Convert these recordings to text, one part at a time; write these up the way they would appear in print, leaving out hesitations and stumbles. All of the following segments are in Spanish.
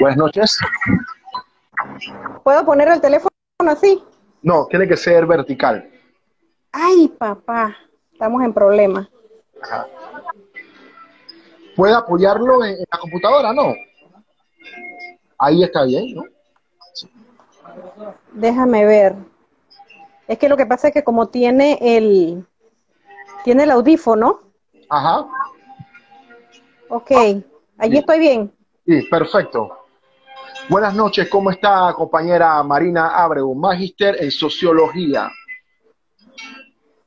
Buenas noches. ¿Puedo poner el teléfono así? No, tiene que ser vertical. Ay, papá, estamos en problemas. Ajá. ¿Puede apoyarlo en la computadora? No. Ahí está bien, ¿no? Déjame ver. Es que lo que pasa es que como tiene el audífono, Ajá. ok, allí Sí, estoy bien. sí, perfecto. Buenas noches, ¿cómo está, compañera Marina Abreu, magíster en sociología?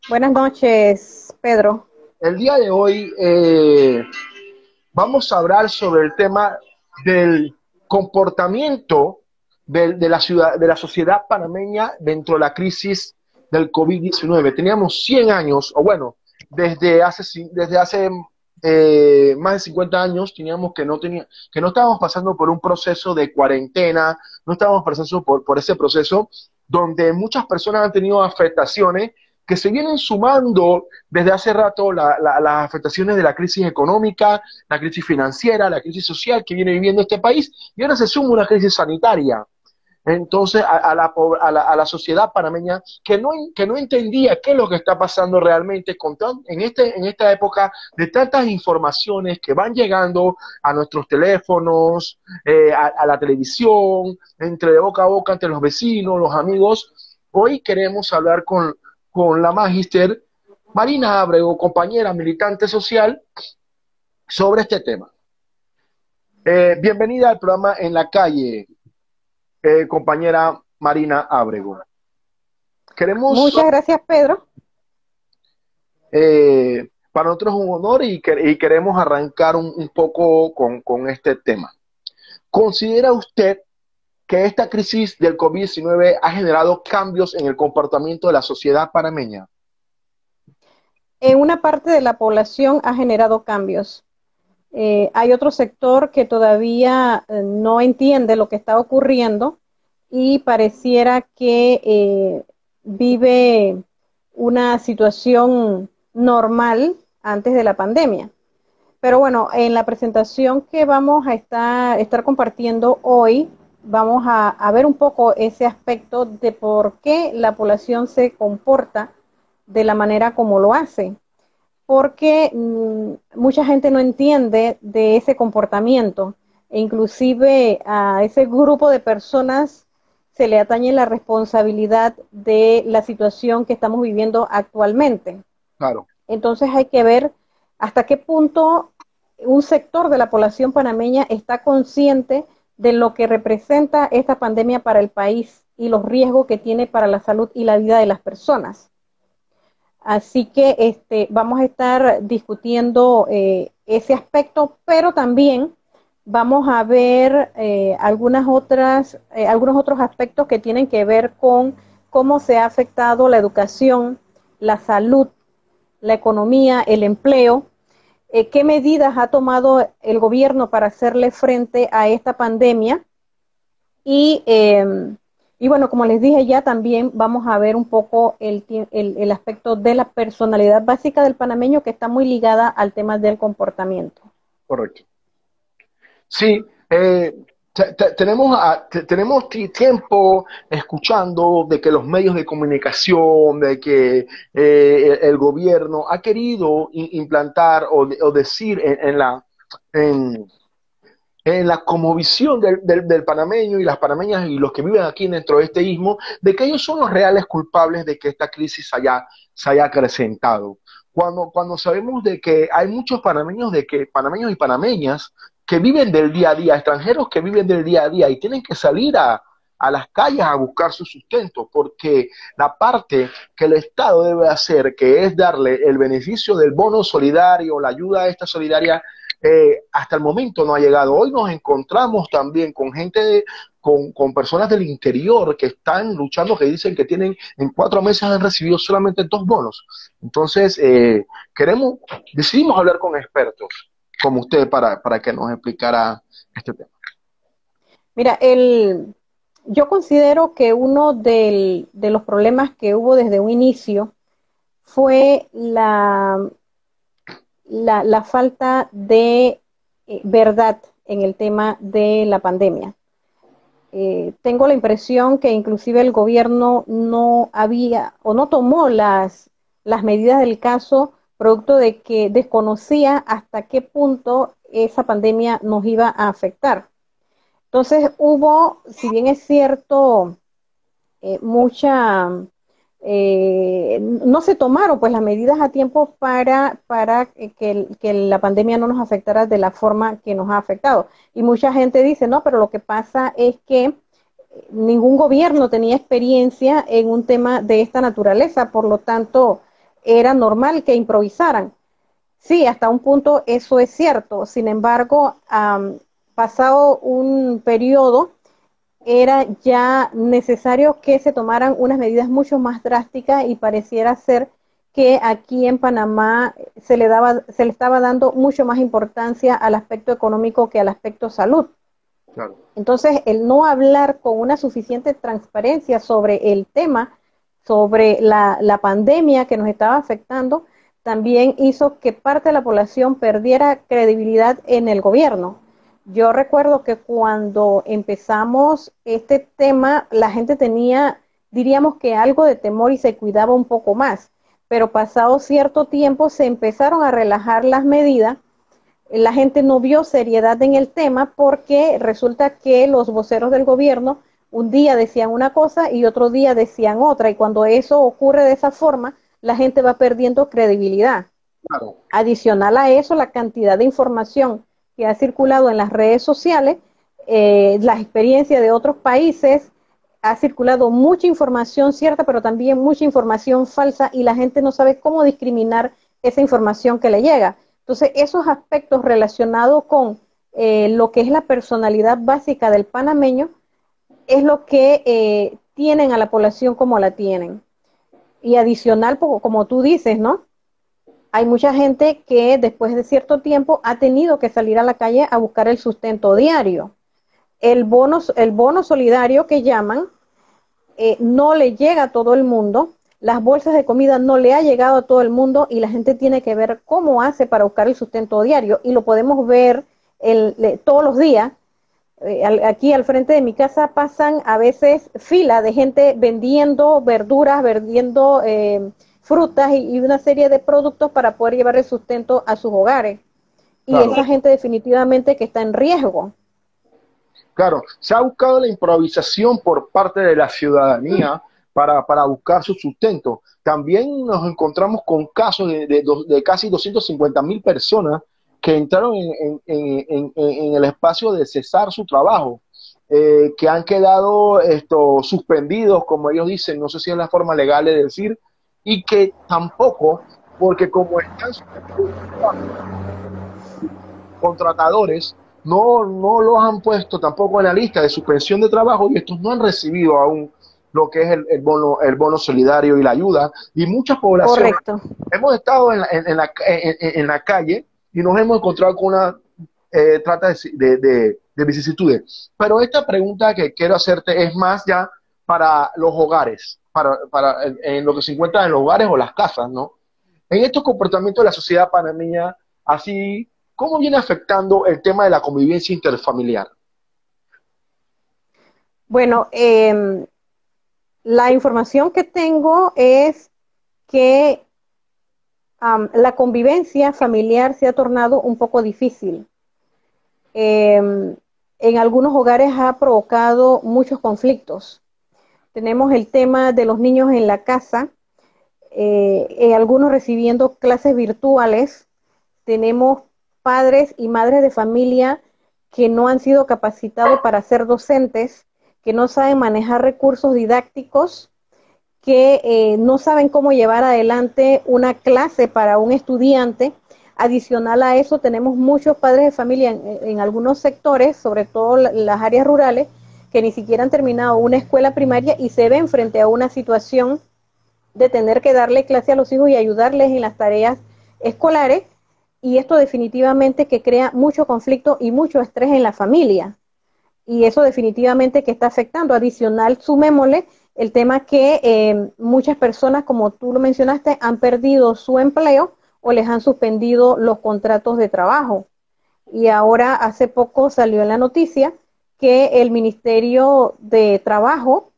Buenas noches, Pedro. El día de hoy vamos a hablar sobre el tema del comportamiento de la ciudad, de la sociedad panameña dentro de la crisis del COVID-19. Teníamos 100 años, o bueno, desde hace más de 50 años teníamos que no estábamos pasando por un proceso de cuarentena, no estábamos pasando por ese proceso donde muchas personas han tenido afectaciones que se vienen sumando desde hace rato las afectaciones de la crisis económica, la crisis financiera, la crisis social que viene viviendo este país, y ahora se suma una crisis sanitaria. Entonces, a la sociedad panameña que no entendía qué es lo que está pasando realmente en esta época de tantas informaciones que van llegando a nuestros teléfonos, a la televisión, entre de boca a boca, entre los vecinos, los amigos. Hoy queremos hablar con la magíster Marina Abreu, compañera militante social, sobre este tema. Bienvenida al programa En la Calle, compañera Marina Abrego. Queremos, Muchas gracias, Pedro. para nosotros es un honor y queremos arrancar un poco con este tema. ¿Considera usted que esta crisis del COVID-19 ha generado cambios en el comportamiento de la sociedad panameña? En una parte de la población ha generado cambios. Hay otro sector que todavía no entiende lo que está ocurriendo y pareciera que vive una situación normal antes de la pandemia. Pero bueno, en la presentación que vamos a estar compartiendo hoy, vamos a ver un poco ese aspecto de por qué la población se comporta de la manera como lo hace, porque mucha gente no entiende de ese comportamiento e inclusive a ese grupo de personas se le atañe la responsabilidad de la situación que estamos viviendo actualmente. Claro, Entonces hay que ver hasta qué punto un sector de la población panameña está consciente de lo que representa esta pandemia para el país y los riesgos que tiene para la salud y la vida de las personas. Así que vamos a estar discutiendo ese aspecto, pero también vamos a ver algunos otros aspectos que tienen que ver con cómo se ha afectado la educación, la salud, la economía, el empleo, qué medidas ha tomado el gobierno para hacerle frente a esta pandemia y, y bueno, como les dije ya, también vamos a ver un poco el aspecto de la personalidad básica del panameño que está muy ligada al tema del comportamiento. correcto. Sí, tenemos tiempo escuchando de que los medios de comunicación, de que el gobierno ha querido implantar o decir en, en la cosmovisión del panameño y las panameñas y los que viven aquí dentro de este istmo, de que ellos son los reales culpables de que esta crisis se haya acrecentado. Cuando sabemos de que hay muchos panameños y panameñas que viven del día a día, extranjeros que viven del día a día y tienen que salir a las calles a buscar su sustento, porque la parte que el Estado debe hacer, que es darle el beneficio del bono solidario, la ayuda esta solidaria, hasta el momento no ha llegado. Hoy nos encontramos también con con personas del interior que están luchando, que dicen que en 4 meses han recibido solamente 2 bonos. Entonces, decidimos hablar con expertos como usted para que nos explicara este tema. Mira, yo considero que uno de los problemas que hubo desde un inicio fue la falta de verdad en el tema de la pandemia. Tengo la impresión que inclusive el gobierno no había o no tomó las medidas del caso, producto de que desconocía hasta qué punto esa pandemia nos iba a afectar. Entonces hubo, si bien es cierto, mucha, no se tomaron pues las medidas a tiempo para que la pandemia no nos afectara de la forma que nos ha afectado. Y mucha gente dice, no, pero lo que pasa es que ningún gobierno tenía experiencia en un tema de esta naturaleza, por lo tanto era normal que improvisaran. Sí, hasta un punto eso es cierto. Sin embargo, pasado un periodo, era ya necesario que se tomaran unas medidas mucho más drásticas y pareciera ser que aquí en Panamá se le estaba dando mucho más importancia al aspecto económico que al aspecto salud. Claro. Entonces, el no hablar con una suficiente transparencia sobre el tema, sobre la pandemia que nos estaba afectando, también hizo que parte de la población perdiera credibilidad en el gobierno. Yo recuerdo que cuando empezamos este tema, la gente tenía, diríamos que algo de temor y se cuidaba un poco más, pero pasado cierto tiempo se empezaron a relajar las medidas, la gente no vio seriedad en el tema porque resulta que los voceros del gobierno un día decían una cosa y otro día decían otra, y cuando eso ocurre de esa forma, la gente va perdiendo credibilidad. Claro. Adicional a eso, la cantidad de información que ha circulado en las redes sociales, la experiencia de otros países, ha circulado mucha información cierta, pero también mucha información falsa, y la gente no sabe cómo discriminar esa información que le llega. Entonces, esos aspectos relacionados con lo que es la personalidad básica del panameño es lo que tienen a la población como la tienen. Y adicional, como tú dices, ¿no? Hay mucha gente que después de cierto tiempo ha tenido que salir a la calle a buscar el sustento diario. El bono solidario que llaman no le llega a todo el mundo, las bolsas de comida no le ha llegado a todo el mundo, y la gente tiene que ver cómo hace para buscar el sustento diario, y lo podemos ver todos los días. Aquí al frente de mi casa pasan a veces fila de gente vendiendo verduras, vendiendo frutas y una serie de productos para poder llevar el sustento a sus hogares. Y Claro. esa gente definitivamente que está en riesgo. Claro, se ha buscado la improvisación por parte de la ciudadanía para buscar su sustento. También nos encontramos con casos de casi 250.000 personas que entraron en el espacio de cesar su trabajo, que han quedado suspendidos, como ellos dicen, no sé si es la forma legal de decir, y que tampoco, porque como están suspendidos contratadores, no los han puesto tampoco en la lista de suspensión de trabajo, y estos no han recibido aún lo que es el bono solidario y la ayuda. Y muchas poblaciones Correcto. hemos estado en la calle y nos hemos encontrado con una trata de vicisitudes. Pero esta pregunta que quiero hacerte es más ya para los hogares, en lo que se encuentra en los hogares o las casas, ¿no? En estos comportamientos de la sociedad panameña, así, ¿cómo viene afectando el tema de la convivencia interfamiliar? Bueno, la información que tengo es que la convivencia familiar se ha tornado un poco difícil. En algunos hogares ha provocado muchos conflictos. Tenemos el tema de los niños en la casa, algunos recibiendo clases virtuales. Tenemos padres y madres de familia que no han sido capacitados para ser docentes, que no saben manejar recursos didácticos, que no saben cómo llevar adelante una clase para un estudiante. Adicional a eso, tenemos muchos padres de familia en algunos sectores, sobre todo las áreas rurales, que ni siquiera han terminado una escuela primaria y se ven frente a una situación de tener que darle clase a los hijos y ayudarles en las tareas escolares, y esto definitivamente que crea mucho conflicto y mucho estrés en la familia, y eso definitivamente que está afectando. Adicional, sumémosle el tema que muchas personas, como tú lo mencionaste, han perdido su empleo o les han suspendido los contratos de trabajo. y ahora hace poco salió en la noticia que el Ministerio de Trabajo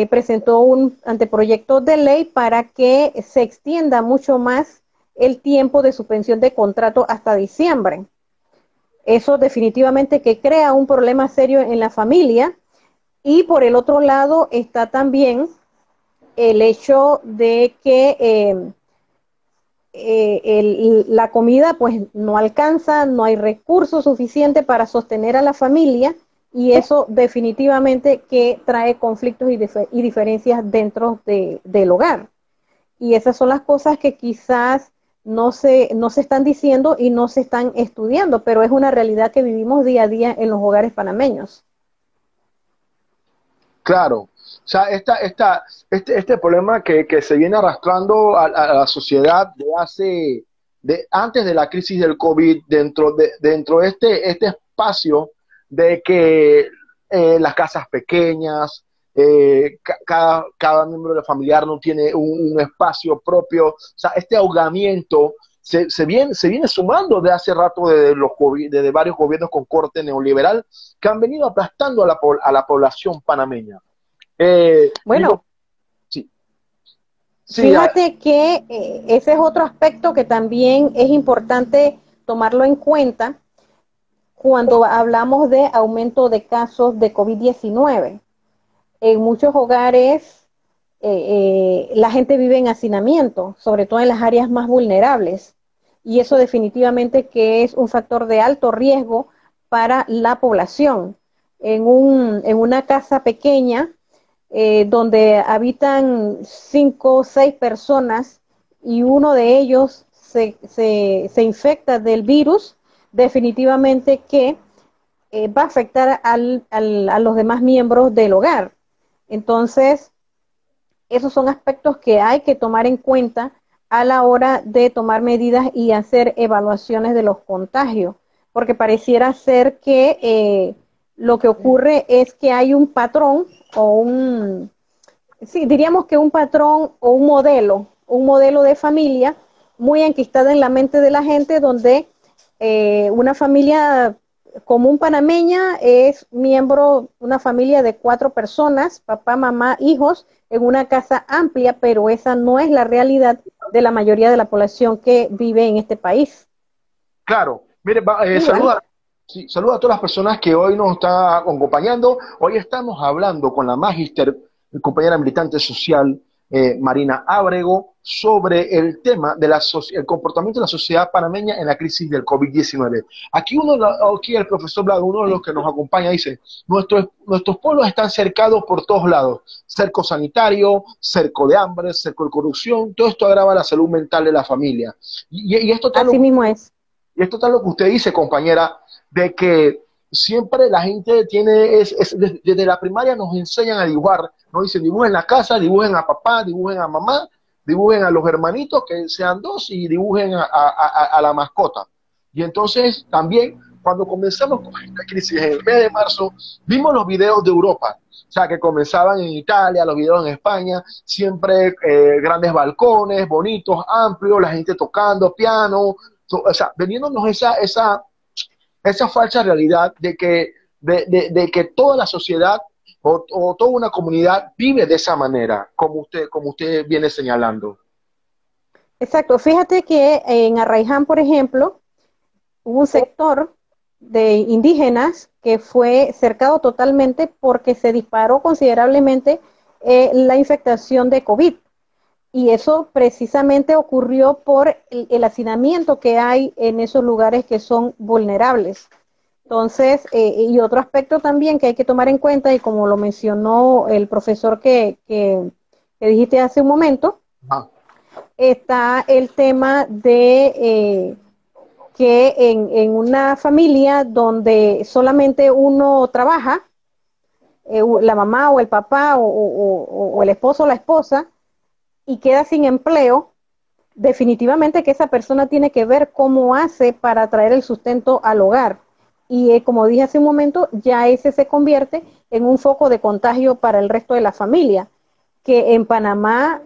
presentó un anteproyecto de ley para que se extienda mucho más el tiempo de suspensión de contrato hasta diciembre. Eso definitivamente que crea un problema serio en la familia. Y por el otro lado está también el hecho de que la comida pues no alcanza, no hay recursos suficientes para sostener a la familia, y eso definitivamente que trae conflictos y diferencias dentro del hogar. Y esas son las cosas que quizás no se están diciendo y no se están estudiando, pero es una realidad que vivimos día a día en los hogares panameños. Claro, o sea, este problema que se viene arrastrando a la sociedad antes de la crisis del COVID, dentro de este espacio de que las casas pequeñas, cada miembro de la familiar no tiene un espacio propio, o sea, este ahogamiento se viene sumando de hace rato de varios gobiernos con corte neoliberal que han venido aplastando a la población panameña. Bueno, Digo, sí, sí, fíjate que ese es otro aspecto que también es importante tomarlo en cuenta cuando hablamos de aumento de casos de COVID-19. En muchos hogares la gente vive en hacinamiento, sobre todo en las áreas más vulnerables, y eso definitivamente que es un factor de alto riesgo para la población. En una casa pequeña donde habitan 5 o 6 personas y uno de ellos se infecta del virus, definitivamente que va a afectar a los demás miembros del hogar. Entonces, esos son aspectos que hay que tomar en cuenta a la hora de tomar medidas y hacer evaluaciones de los contagios, porque pareciera ser que lo que ocurre es que hay un patrón o sí, diríamos que un patrón o un modelo de familia muy enquistada en la mente de la gente, donde una familia común panameña es miembro, una familia de 4 personas, papá, mamá, hijos, en una casa amplia, pero esa no es la realidad de la mayoría de la población que vive en este país. claro. Mire, Y bueno, saluda a todas las personas que hoy nos están acompañando. Hoy estamos hablando con la magíster, compañera militante social, Marina Ábrego, sobre el tema el comportamiento de la sociedad panameña en la crisis del COVID-19. Aquí el profesor Blanco, uno de los que nos acompaña, dice: nuestros pueblos están cercados por todos lados, cerco sanitario, cerco de hambre, cerco de corrupción, todo esto agrava la salud mental de la familia. Y esto está así mismo es. y es total lo que usted dice, compañera, de que siempre la gente desde la primaria nos enseñan a dibujar, nos dicen: dibujen la casa, dibujen a papá, dibujen a mamá, dibujen a los hermanitos, que sean 2, y dibujen a la mascota. Y entonces también, cuando comenzamos con esta crisis en el mes de marzo, vimos los videos de Europa, o sea, que comenzaban en Italia, los videos en España, siempre grandes balcones, bonitos, amplios, la gente tocando piano, o sea, vendiéndonos esa falsa realidad de que toda la sociedad o toda una comunidad vive de esa manera, como usted viene señalando. Exacto. Fíjate que en Arraiján, por ejemplo, hubo un sector de indígenas que fue cercado totalmente porque se disparó considerablemente la infectación de COVID. Y eso precisamente ocurrió por el hacinamiento que hay en esos lugares que son vulnerables. Entonces, y otro aspecto también que hay que tomar en cuenta, y como lo mencionó el profesor que dijiste hace un momento, Ah, está el tema de que en una familia donde solamente uno trabaja, la mamá o el papá o el esposo o la esposa, y queda sin empleo, definitivamente que esa persona tiene que ver cómo hace para traer el sustento al hogar. Y como dije hace un momento, ya ese se convierte en un foco de contagio para el resto de la familia, que en Panamá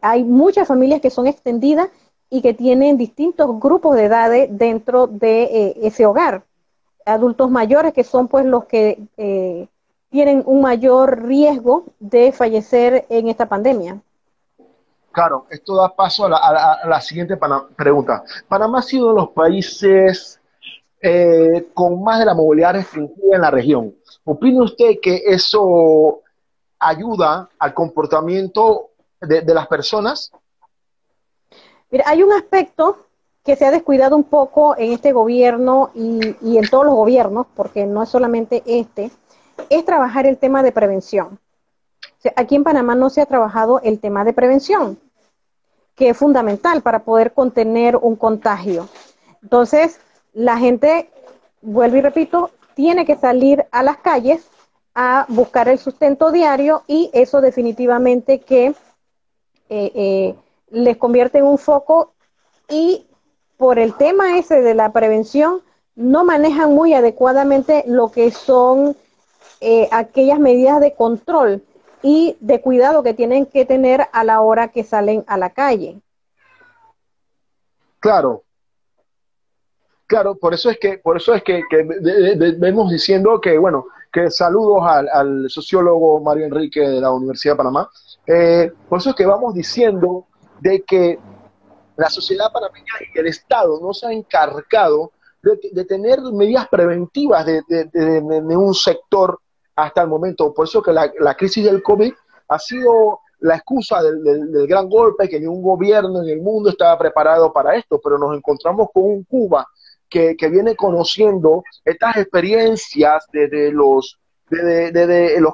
hay muchas familias que son extendidas y que tienen distintos grupos de edades dentro de ese hogar. Adultos mayores que son pues los que tienen un mayor riesgo de fallecer en esta pandemia. Claro, esto da paso a la siguiente pregunta. Panamá ha sido uno de los países con más de la movilidad restringida en la región. ¿Opina usted que eso ayuda al comportamiento de las personas? Mira, hay un aspecto que se ha descuidado un poco en este gobierno y en todos los gobiernos, porque no es solamente este, es trabajar el tema de prevención. O sea, aquí en Panamá no se ha trabajado el tema de prevención, que es fundamental para poder contener un contagio. Entonces, la gente, vuelvo y repito, tiene que salir a las calles a buscar el sustento diario y eso definitivamente que les convierte en un foco y por el tema ese de la prevención no manejan muy adecuadamente lo que son aquellas medidas de control y de cuidado que tienen que tener a la hora que salen a la calle. Claro, claro, por eso es que vemos diciendo que, bueno, que saludos al sociólogo Mario Enrique de la Universidad de Panamá. Por eso es que vamos diciendo de que la sociedad panameña y el Estado no se ha encargado de tener medidas preventivas de un sector hasta el momento. Por eso que la crisis del COVID ha sido la excusa del gran golpe, que ningún gobierno en el mundo estaba preparado para esto, pero nos encontramos con un Cuba que viene conociendo estas experiencias de los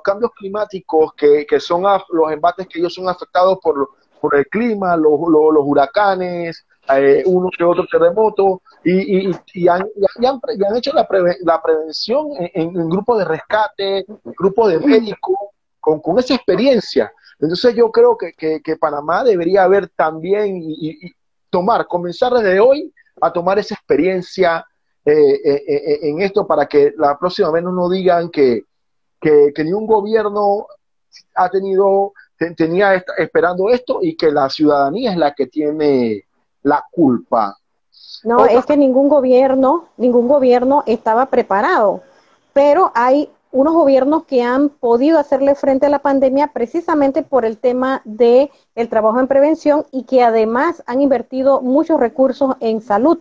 cambios climáticos que son los embates que ellos son afectados por el clima, los huracanes, uno que otro terremoto, y han hecho la prevención en grupos de rescate, grupos de médicos, con esa experiencia. Entonces yo creo que Panamá debería haber también comenzar desde hoy a tomar esa experiencia en esto para que la próxima vez no nos digan que ni un gobierno tenía esperando esto y que la ciudadanía es la que tiene la culpa. No, es que ningún gobierno estaba preparado, pero hay unos gobiernos que han podido hacerle frente a la pandemia precisamente por el tema de el trabajo en prevención y que además han invertido muchos recursos en salud.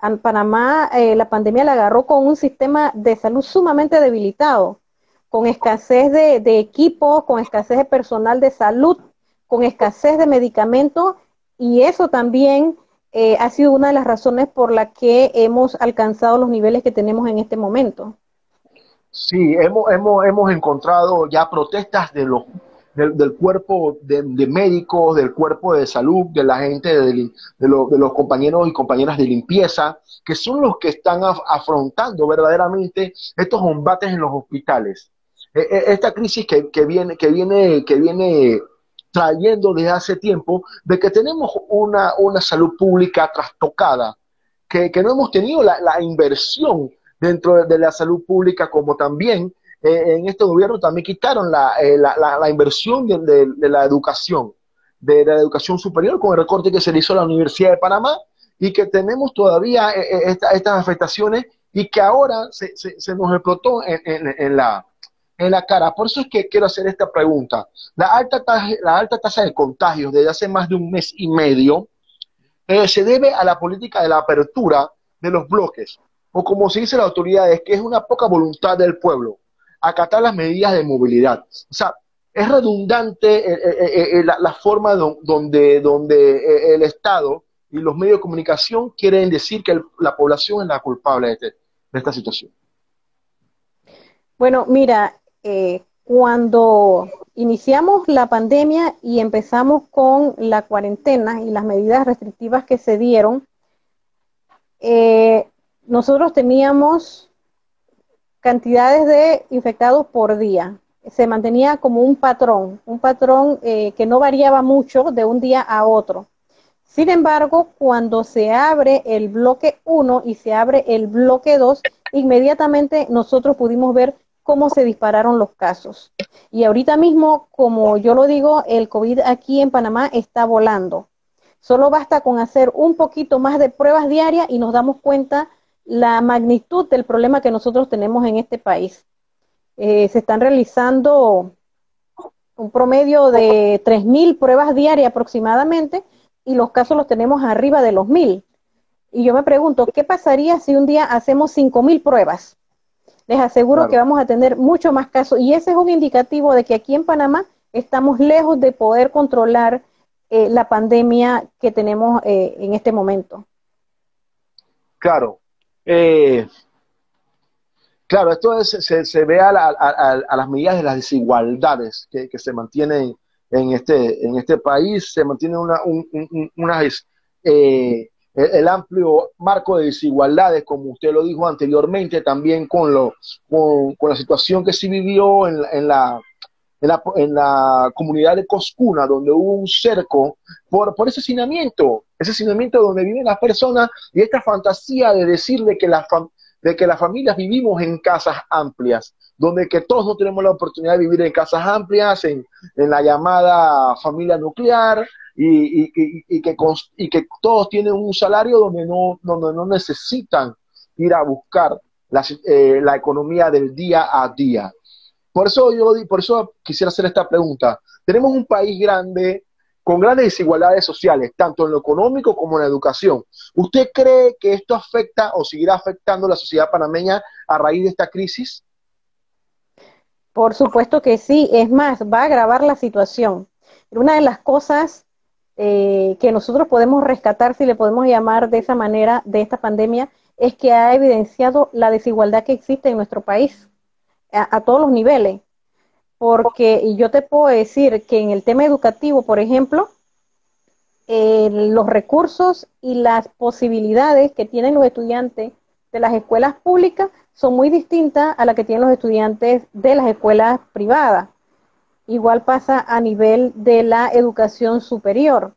En Panamá la pandemia la agarró con un sistema de salud sumamente debilitado, con escasez de equipos, con escasez de personal de salud, con escasez de medicamentos y eso también ha sido una de las razones por la que hemos alcanzado los niveles que tenemos en este momento. Sí, hemos encontrado ya protestas del cuerpo de médicos, del cuerpo de salud, de la gente, de los compañeros y compañeras de limpieza, que son los que están afrontando verdaderamente estos combates en los hospitales. Esta crisis que viene trayendo desde hace tiempo, de que tenemos una salud pública trastocada, que no hemos tenido la inversión dentro de la salud pública, como también en este gobierno también quitaron la inversión de la educación, de la educación superior, con el recorte que se le hizo a la Universidad de Panamá, y que tenemos todavía estas afectaciones, y que ahora se nos explotó en la cara. Por eso es que quiero hacer esta pregunta. La alta tasa de contagios desde hace más de un mes y medio se debe a la política de la apertura de los bloques, o como se dice la autoridad, es que es una poca voluntad del pueblo acatar las medidas de movilidad. O sea, es redundante la forma donde el Estado y los medios de comunicación quieren decir que la población es la culpable de esta situación. Bueno, mira, cuando iniciamos la pandemia y empezamos con la cuarentena y las medidas restrictivas que se dieron, nosotros teníamos cantidades de infectados por día. Se mantenía como un patrón que no variaba mucho de un día a otro. Sin embargo, cuando se abre el bloque 1 y se abre el bloque 2, inmediatamente nosotros pudimos ver cómo se dispararon los casos. Y ahorita mismo, como yo lo digo, el COVID aquí en Panamá está volando. Solo basta con hacer un poquito más de pruebas diarias y nos damos cuenta la magnitud del problema que nosotros tenemos en este país. Se están realizando un promedio de 3.000 pruebas diarias aproximadamente y los casos los tenemos arriba de los 1.000. Y yo me pregunto, ¿qué pasaría si un día hacemos 5.000 pruebas? Les aseguro que vamos a tener mucho más casos y ese es un indicativo de que aquí en Panamá estamos lejos de poder controlar la pandemia que tenemos en este momento. Claro. Claro, se ve a las medidas de las desigualdades que se mantienen en este país, se mantiene el amplio marco de desigualdades, como usted lo dijo anteriormente, también con la situación que se vivió en la comunidad de Coscuna, donde hubo un cerco por ese hacinamiento donde viven las personas y esta fantasía de decirle que de que las familias vivimos en casas amplias, donde que todos no tenemos la oportunidad de vivir en casas amplias, en la llamada familia nuclear, y que todos tienen un salario donde no necesitan ir a buscar la economía del día a día. Por eso quisiera hacer esta pregunta. Tenemos un país grande, con grandes desigualdades sociales, tanto en lo económico como en la educación. ¿Usted cree que esto afecta o seguirá afectando a la sociedad panameña a raíz de esta crisis? Por supuesto que sí, es más, va a agravar la situación. Una de las cosas que nosotros podemos rescatar, si le podemos llamar de esa manera, de esta pandemia, es que ha evidenciado la desigualdad que existe en nuestro país, a todos los niveles. Porque yo te puedo decir que en el tema educativo, por ejemplo, los recursos y las posibilidades que tienen los estudiantes de las escuelas públicas son muy distintas a las que tienen los estudiantes de las escuelas privadas. Igual pasa a nivel de la educación superior.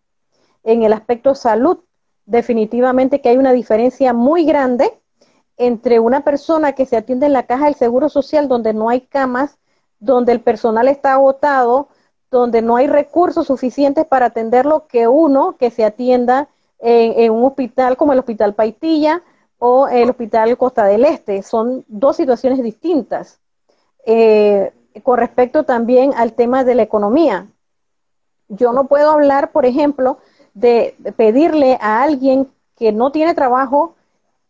En el aspecto salud, definitivamente que hay una diferencia muy grande entre una persona que se atiende en la caja del Seguro Social, donde no hay camas, donde el personal está agotado, donde no hay recursos suficientes para atenderlo, que uno que se atienda en un hospital como el Hospital Paitilla o el Hospital Costa del Este. Son dos situaciones distintas. Con respecto también al tema de la economía, yo no puedo hablar, por ejemplo, de pedirle a alguien que no tiene trabajo,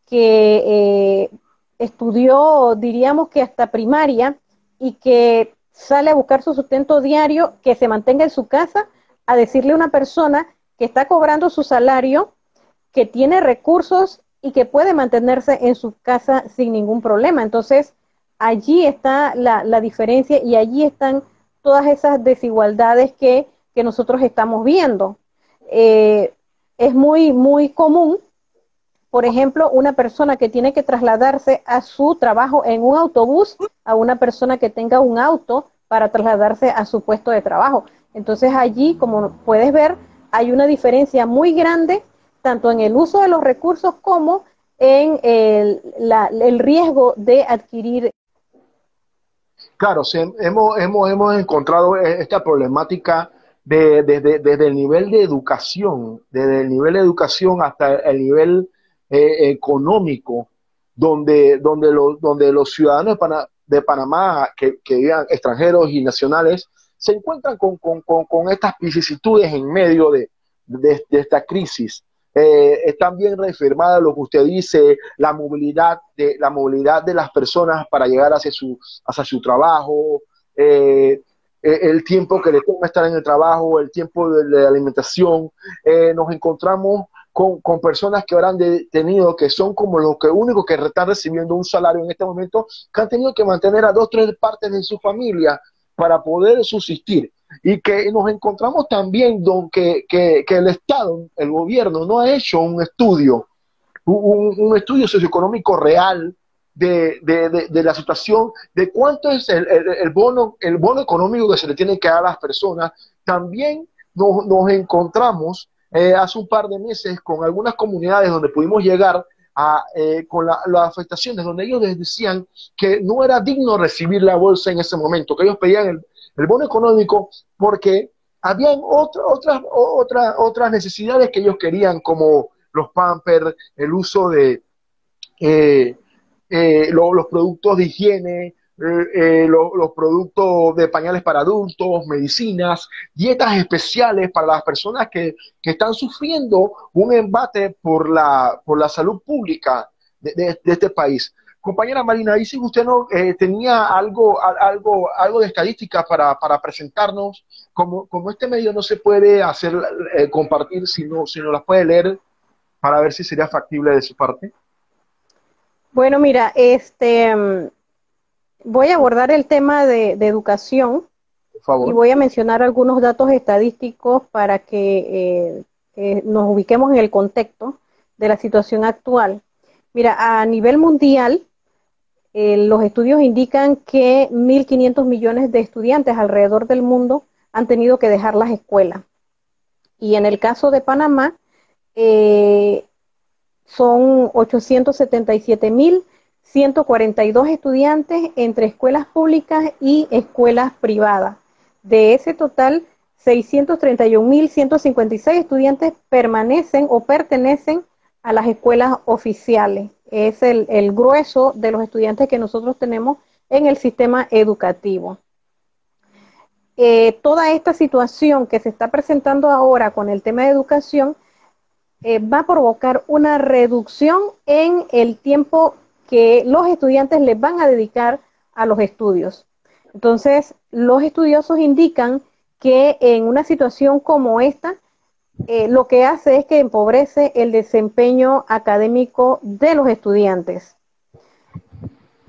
que estudió, diríamos que hasta primaria, y que sale a buscar su sustento diario, que se mantenga en su casa, a decirle a una persona que está cobrando su salario, que tiene recursos y que puede mantenerse en su casa sin ningún problema. Entonces, allí está la diferencia y allí están todas esas desigualdades que nosotros estamos viendo. Es muy común, por ejemplo, una persona que tiene que trasladarse a su trabajo en un autobús a una persona que tenga un auto para trasladarse a su puesto de trabajo. Entonces allí, como puedes ver, hay una diferencia muy grande tanto en el uso de los recursos como en el riesgo de adquirir. Claro, hemos encontrado esta problemática desde el nivel de educación, desde el nivel de educación hasta el nivel económico, donde los ciudadanos de Panamá que vivan extranjeros y nacionales se encuentran con estas vicisitudes en medio de esta crisis. Están bien reafirmadas lo que usted dice, la movilidad de las personas para llegar hacia su trabajo, el tiempo que le toma estar en el trabajo, el tiempo de la alimentación. Nos encontramos con personas que ahora han tenido, que son como los que únicos que están recibiendo un salario en este momento, que han tenido que mantener a 2 o 3 partes de su familia para poder subsistir. Y que nos encontramos también que el Estado, el gobierno, no ha hecho un estudio socioeconómico real de la situación, de cuánto es el bono económico que se le tiene que dar a las personas. También nos encontramos hace un par de meses con algunas comunidades donde pudimos llegar con las afectaciones, donde ellos les decían que no era digno recibir la bolsa en ese momento, que ellos pedían el bono económico porque habían otras necesidades que ellos querían, como los pampers, el uso de eh, los productos de higiene, los productos de pañales para adultos, medicinas, dietas especiales para las personas que están sufriendo un embate por la salud pública de este país. Compañera Marina, dice que usted no tenía algo de estadística para presentarnos. Como este medio no se puede hacer compartir, si no las puede leer para ver si sería factible de su parte. Bueno, mira, voy a abordar el tema de educación Por y favor. voy a mencionar algunos datos estadísticos para que nos ubiquemos en el contexto de la situación actual. Mira, a nivel mundial, los estudios indican que 1.500 millones de estudiantes alrededor del mundo han tenido que dejar las escuelas. Y en el caso de Panamá, eh, son 877.142 estudiantes entre escuelas públicas y escuelas privadas. De ese total, 631.156 estudiantes permanecen o pertenecen a las escuelas oficiales. Es el grueso de los estudiantes que nosotros tenemos en el sistema educativo. Toda esta situación que se está presentando ahora con el tema de educación va a provocar una reducción en el tiempo que los estudiantes les van a dedicar a los estudios. Entonces, los estudiosos indican que en una situación como esta, lo que hace es que empobrece el desempeño académico de los estudiantes.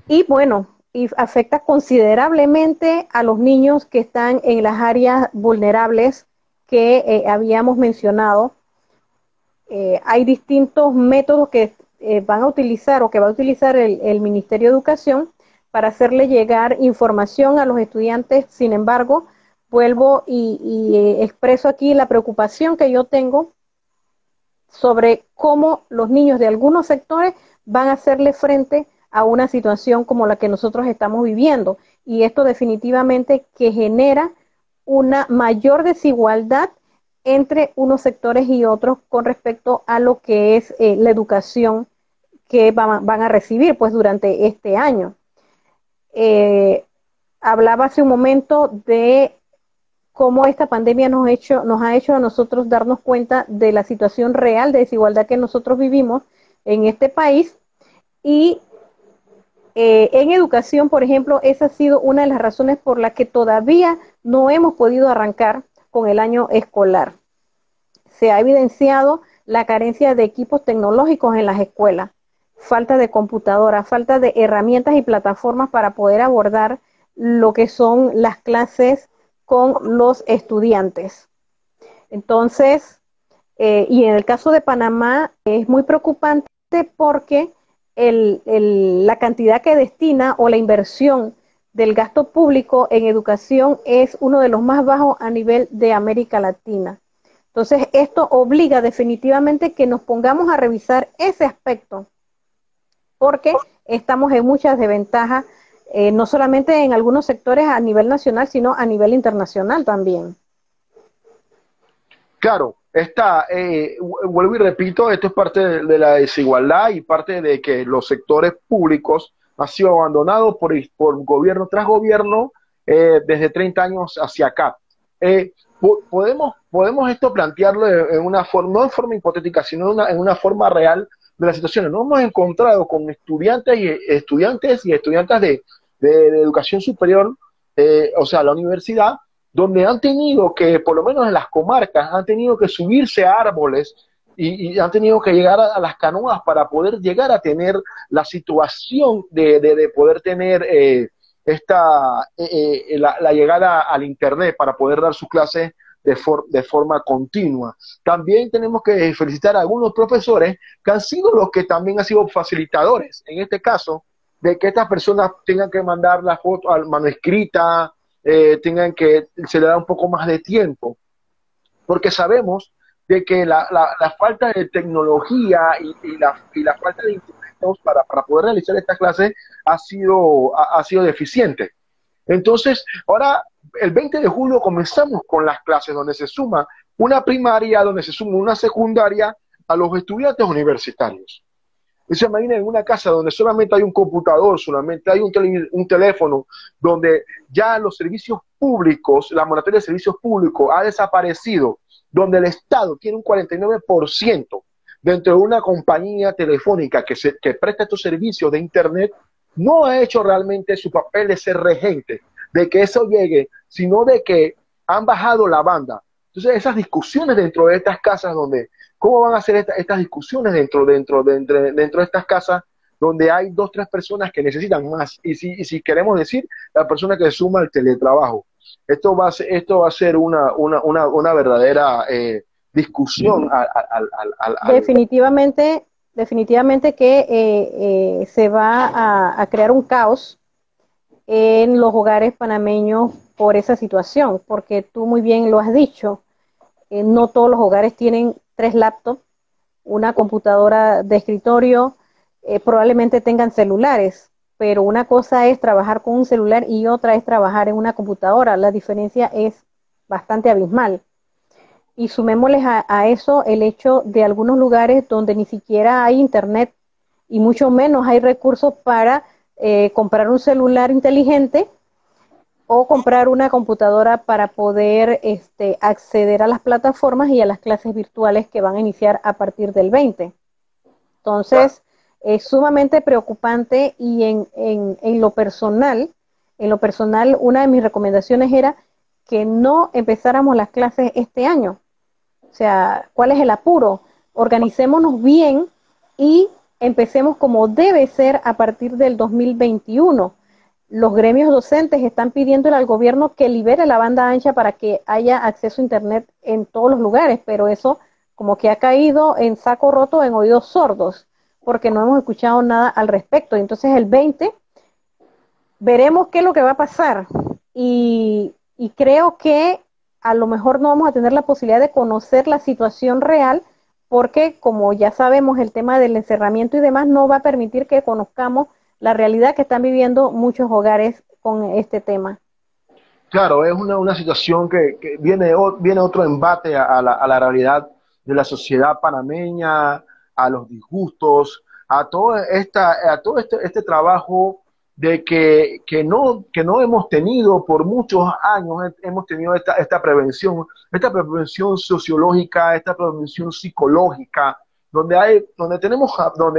Y bueno, y afecta considerablemente a los niños que están en las áreas vulnerables que habíamos mencionado. Hay distintos métodos que van a utilizar o que va a utilizar el Ministerio de Educación para hacerle llegar información a los estudiantes. Sin embargo, vuelvo y expreso aquí la preocupación que yo tengo sobre cómo los niños de algunos sectores van a hacerle frente a una situación como la que nosotros estamos viviendo. Y esto definitivamente que genera una mayor desigualdad entre unos sectores y otros con respecto a lo que es la educación que van a recibir pues durante este año. Hablaba hace un momento de cómo esta pandemia nos ha hecho a nosotros darnos cuenta de la situación real de desigualdad que nosotros vivimos en este país. Y en educación, por ejemplo, esa ha sido una de las razones por las que todavía no hemos podido arrancar con el año escolar. Se ha evidenciado la carencia de equipos tecnológicos en las escuelas, falta de computadoras, falta de herramientas y plataformas para poder abordar lo que son las clases con los estudiantes. Entonces, y en el caso de Panamá es muy preocupante porque la cantidad que destina o la inversión del gasto público en educación es uno de los más bajos a nivel de América Latina. Entonces, esto obliga definitivamente que nos pongamos a revisar ese aspecto, porque estamos en muchas desventajas, no solamente en algunos sectores a nivel nacional, sino a nivel internacional también. Claro, vuelvo y repito, esto es parte de la desigualdad y parte de que los sectores públicos han sido abandonados por gobierno tras gobierno desde 30 años hacia acá. Podemos esto plantearlo en una forma, no en forma hipotética, sino en una forma real de la situación. Nos hemos encontrado con estudiantes y estudiantas de educación superior, o sea, la universidad, donde han tenido que, por lo menos en las comarcas, han tenido que subirse a árboles y han tenido que llegar a las canoas para poder llegar a tener la situación de poder tener la llegada al Internet para poder dar sus clases de forma continua. También tenemos que felicitar a algunos profesores que han sido los que también han sido facilitadores, en este caso, de que estas personas tengan que mandar la foto al manuscrita, se le da un poco más de tiempo, porque sabemos de que la falta de tecnología y la falta de instrumentos para poder realizar estas clases ha sido deficiente. Entonces, ahora, el 20 de julio comenzamos con las clases donde se suma una primaria, donde se suma una secundaria a los estudiantes universitarios. Se imagina en una casa donde solamente hay un computador, solamente hay un teléfono, donde ya los servicios públicos, la moratoria de servicios públicos ha desaparecido, donde el Estado tiene un 49% dentro de una compañía telefónica que presta estos servicios de Internet, no ha hecho realmente su papel de ser regente, de que eso llegue, sino de que han bajado la banda. Entonces, esas discusiones dentro de estas casas donde ¿cómo van a ser estas discusiones dentro de estas casas donde hay 2, 3 personas que necesitan más? Y si queremos decir, la persona que suma el teletrabajo. Esto va a ser una verdadera discusión. Definitivamente, definitivamente que se va a crear un caos en los hogares panameños por esa situación, porque tú muy bien lo has dicho, no todos los hogares tienen 3 laptops, una computadora de escritorio, probablemente tengan celulares, pero una cosa es trabajar con un celular y otra es trabajar en una computadora. La diferencia es bastante abismal. Y sumémosles a eso el hecho de algunos lugares donde ni siquiera hay internet y mucho menos hay recursos para comprar un celular inteligente o comprar una computadora para poder acceder a las plataformas y a las clases virtuales que van a iniciar a partir del 20. Entonces, es sumamente preocupante y en lo personal, una de mis recomendaciones era que no empezáramos las clases este año. O sea, ¿cuál es el apuro? Organicémonos bien y empecemos como debe ser a partir del 2021. Los gremios docentes están pidiéndole al gobierno que libere la banda ancha para que haya acceso a internet en todos los lugares, pero eso como que ha caído en saco roto en oídos sordos, porque no hemos escuchado nada al respecto. Entonces el 20 veremos qué es lo que va a pasar y creo que a lo mejor no vamos a tener la posibilidad de conocer la situación real, porque como ya sabemos el tema del encerramiento y demás no va a permitir que conozcamos la realidad que están viviendo muchos hogares con este tema. Claro, es una situación que viene otro embate a la realidad de la sociedad panameña, a los disgustos, a todo este trabajo de que no hemos tenido por muchos años, hemos tenido esta prevención sociológica, esta prevención psicológica, donde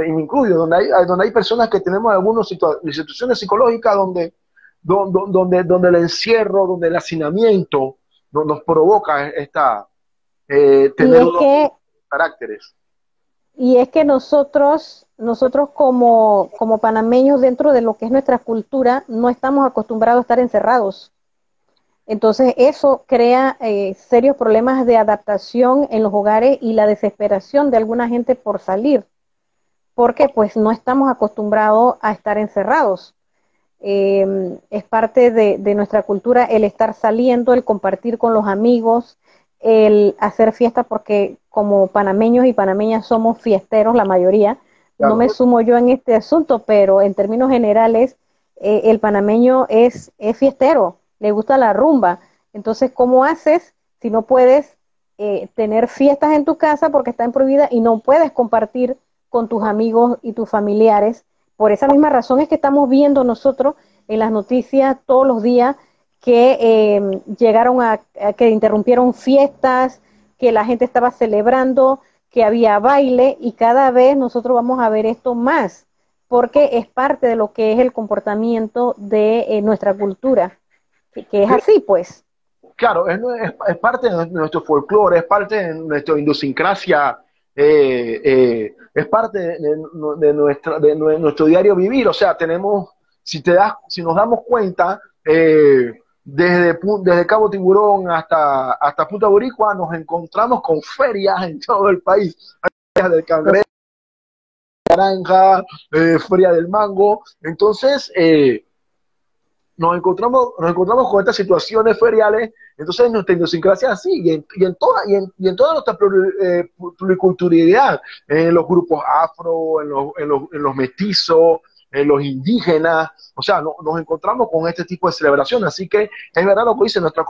y me incluyo, donde hay personas que tenemos algunas situaciones psicológicas donde el encierro, donde el hacinamiento nos provoca tener unos caracteres. Y es que nosotros como panameños, dentro de lo que es nuestra cultura, no estamos acostumbrados a estar encerrados. Entonces eso crea serios problemas de adaptación en los hogares y la desesperación de alguna gente por salir, porque pues no estamos acostumbrados a estar encerrados. Es parte de nuestra cultura el estar saliendo, el compartir con los amigos, el hacer fiestas, porque como panameños y panameñas somos fiesteros la mayoría. Claro. No me sumo yo en este asunto, pero en términos generales el panameño es fiestero, le gusta la rumba. Entonces, ¿cómo haces si no puedes tener fiestas en tu casa porque están prohibidas y no puedes compartir con tus amigos y tus familiares? Por esa misma razón es que estamos viendo nosotros en las noticias todos los días que llegaron que interrumpieron fiestas, que la gente estaba celebrando, que había baile, y cada vez nosotros vamos a ver esto más, porque es parte de lo que es el comportamiento de nuestra cultura, que es así, pues. Claro, es parte de nuestro folclore, es parte de nuestra idiosincrasia, es parte de nuestro diario vivir. O sea, tenemos, si nos damos cuenta, desde Cabo Tiburón hasta Punta Boricua nos encontramos con ferias en todo el país. Ferias del cangrejo, naranja, feria del mango. Entonces, nos encontramos con estas situaciones feriales. Entonces nuestra idiosincrasia es así, y en toda nuestra pluriculturalidad, en los grupos afro, en los mestizos, los indígenas, o sea, nos encontramos con este tipo de celebración. Así que es verdad lo que dice, nuestra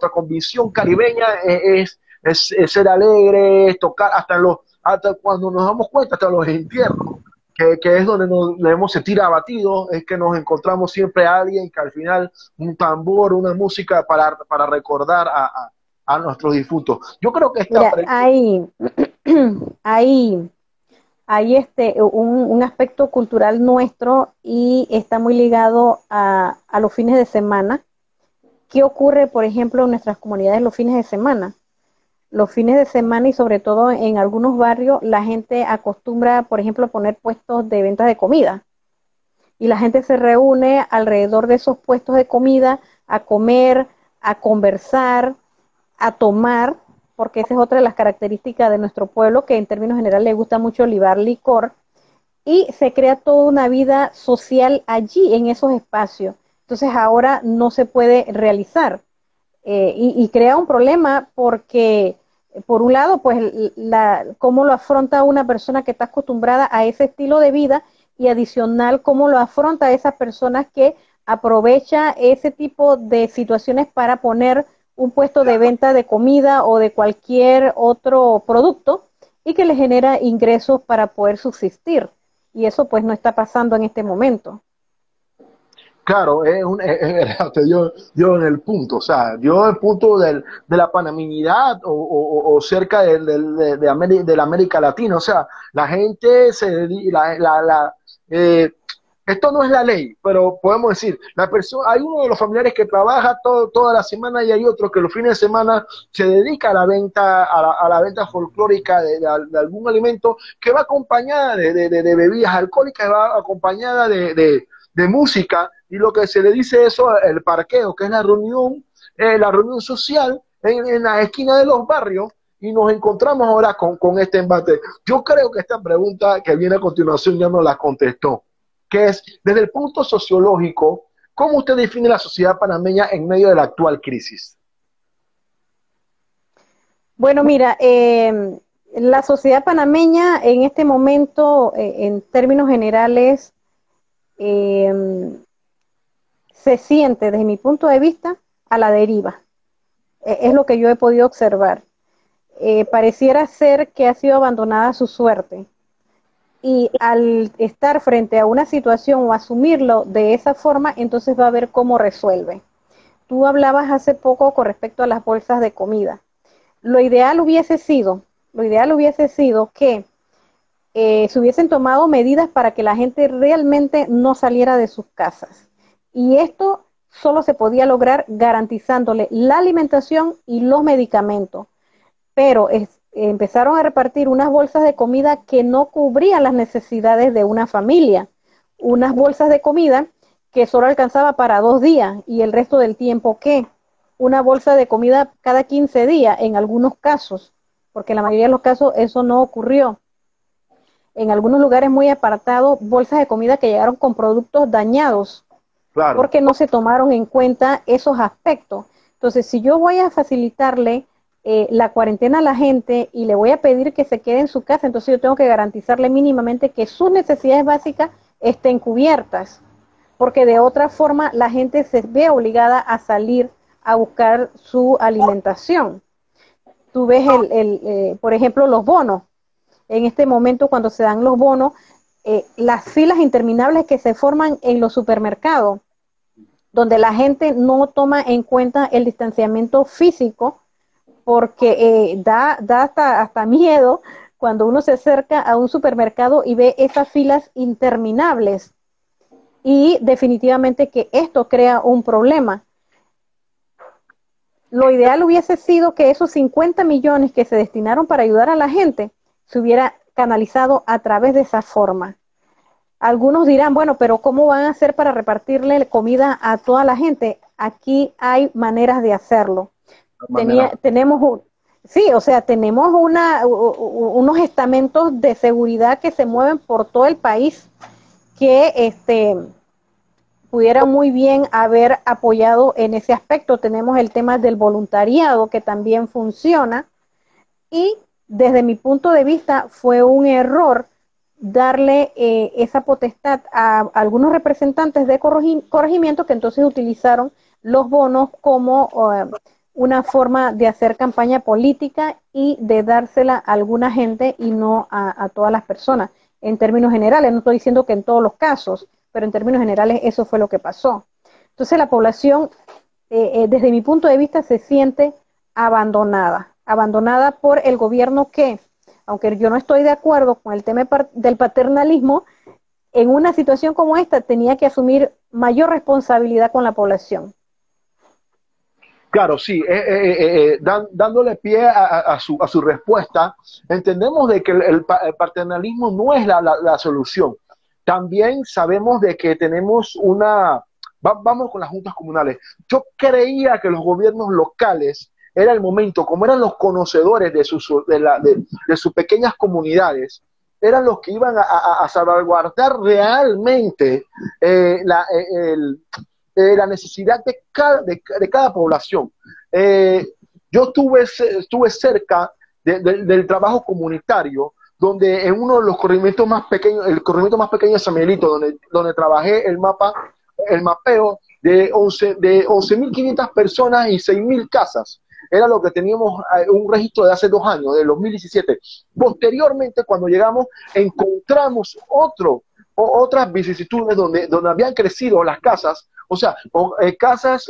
convicción caribeña es ser alegre, es tocar hasta cuando nos damos cuenta, hasta los entierros, que es donde nos debemos sentir abatidos, es que nos encontramos siempre a alguien que al final un tambor, una música para recordar a nuestros difuntos. Yo creo que esta Mira, pregunta. hay, hay un aspecto cultural nuestro y está muy ligado a los fines de semana. ¿Qué ocurre, por ejemplo, en nuestras comunidades los fines de semana? Los fines de semana y sobre todo en algunos barrios la gente acostumbra, por ejemplo, a poner puestos de ventas de comida y la gente se reúne alrededor de esos puestos de comida a comer, a conversar, a tomar, porque esa es otra de las características de nuestro pueblo, que en términos generales le gusta mucho libar licor, y se crea toda una vida social allí, en esos espacios. Entonces ahora no se puede realizar. Y crea un problema porque, por un lado, pues cómo lo afronta una persona que está acostumbrada a ese estilo de vida y adicional, cómo lo afronta esas personas que aprovecha ese tipo de situaciones para poner un puesto de venta de comida o de cualquier otro producto y que le genera ingresos para poder subsistir. Y eso pues no está pasando en este momento. Claro, te dio en el punto, o sea, dio el punto de la panameñidad o cerca de la América Latina, o sea, la gente se dedica, esto no es la ley, pero podemos decir, hay uno de los familiares que trabaja toda la semana y hay otro que los fines de semana se dedica a la venta, a la venta folclórica de algún alimento que va acompañada de bebidas alcohólicas, va acompañada de música, y lo que se le dice eso, el parqueo, que es la reunión social en la esquina de los barrios, y nos encontramos ahora con este embate. Yo creo que esta pregunta que viene a continuación ya nos la contestó, que es, desde el punto sociológico, ¿cómo usted define la sociedad panameña en medio de la actual crisis? Bueno, mira, la sociedad panameña en este momento, en términos generales, eh, se siente, desde mi punto de vista, a la deriva. Es lo que yo he podido observar. Pareciera ser que ha sido abandonada a su suerte. Y al estar frente a una situación o asumirlo de esa forma, entonces va a ver cómo resuelve. Tú hablabas hace poco con respecto a las bolsas de comida. Lo ideal hubiese sido que se hubiesen tomado medidas para que la gente realmente no saliera de sus casas. Y esto solo se podía lograr garantizándole la alimentación y los medicamentos. Pero empezaron a repartir unas bolsas de comida que no cubrían las necesidades de una familia. Unas bolsas de comida que solo alcanzaba para 2 días y el resto del tiempo, ¿qué? Una bolsa de comida cada 15 días en algunos casos, porque en la mayoría de los casos eso no ocurrió. En algunos lugares muy apartados, bolsas de comida que llegaron con productos dañados, Claro. porque no se tomaron en cuenta esos aspectos. Entonces, si yo voy a facilitarle la cuarentena a la gente y le voy a pedir que se quede en su casa, entonces yo tengo que garantizarle mínimamente que sus necesidades básicas estén cubiertas, porque de otra forma la gente se ve obligada a salir a buscar su alimentación. Tú ves, por ejemplo, los bonos. En este momento, cuando se dan los bonos, las filas interminables que se forman en los supermercados, donde la gente no toma en cuenta el distanciamiento físico, porque da hasta miedo cuando uno se acerca a un supermercado y ve esas filas interminables. Y definitivamente que esto crea un problema. Lo ideal hubiese sido que esos 50 millones que se destinaron para ayudar a la gente se hubiera canalizado a través de esa forma. Algunos dirán, bueno, pero ¿cómo van a hacer para repartirle comida a toda la gente? Aquí hay maneras de hacerlo. Tenemos unos estamentos de seguridad que se mueven por todo el país que pudieran muy bien haber apoyado en ese aspecto. Tenemos el tema del voluntariado que también funciona y desde mi punto de vista fue un error darle esa potestad a algunos representantes de corregimiento que entonces utilizaron los bonos como una forma de hacer campaña política y de dársela a alguna gente y no a todas las personas. En términos generales, no estoy diciendo que en todos los casos, pero en términos generales eso fue lo que pasó. Entonces la población, desde mi punto de vista, se siente abandonada por el gobierno que, aunque yo no estoy de acuerdo con el tema del paternalismo, en una situación como esta tenía que asumir mayor responsabilidad con la población. Claro, sí, dándole pie a su respuesta, entendemos de que el paternalismo no es la solución. También sabemos de que tenemos vamos con las juntas comunales. Yo creía que los gobiernos locales era el momento, como eran los conocedores de sus pequeñas comunidades, eran los que iban a salvaguardar realmente la necesidad de cada población. Yo estuve cerca del trabajo comunitario, donde en uno de los corregimientos más pequeños, el corregimiento más pequeño de San Miguelito, donde trabajé el mapeo de 11.500 personas y 6.000 casas. Era lo que teníamos un registro de hace 2 años, de 2017. Posteriormente, cuando llegamos, encontramos otras vicisitudes donde habían crecido las casas, o sea, casas